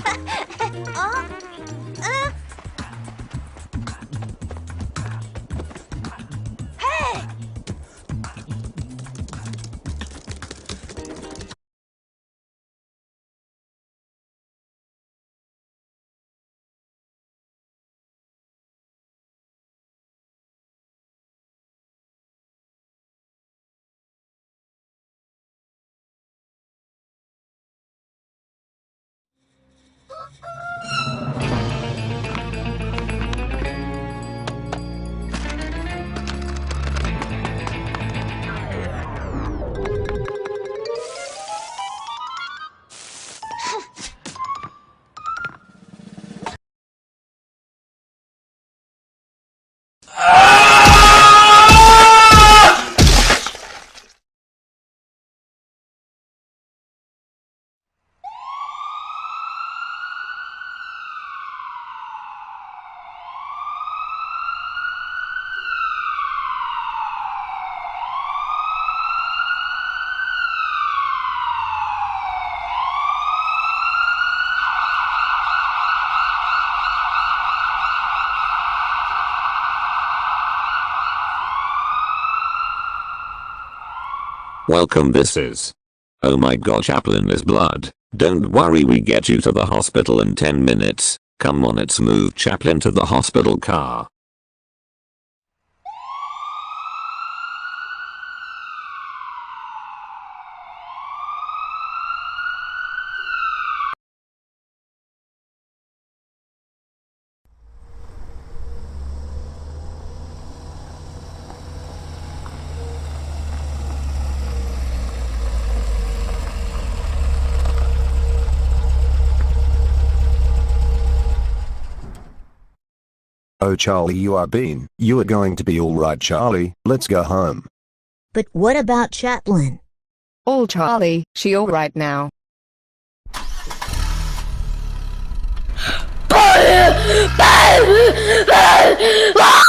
Hey! Welcome, this is. Oh my god, chaplain is blood. Don't worry, we get you to the hospital in 10 minutes. Come on, let's move chaplain to the hospital car. Oh Charlie, you are going to be alright Charlie, let's go home. But what about Chaplin? Oh Charlie, she alright now. Ah!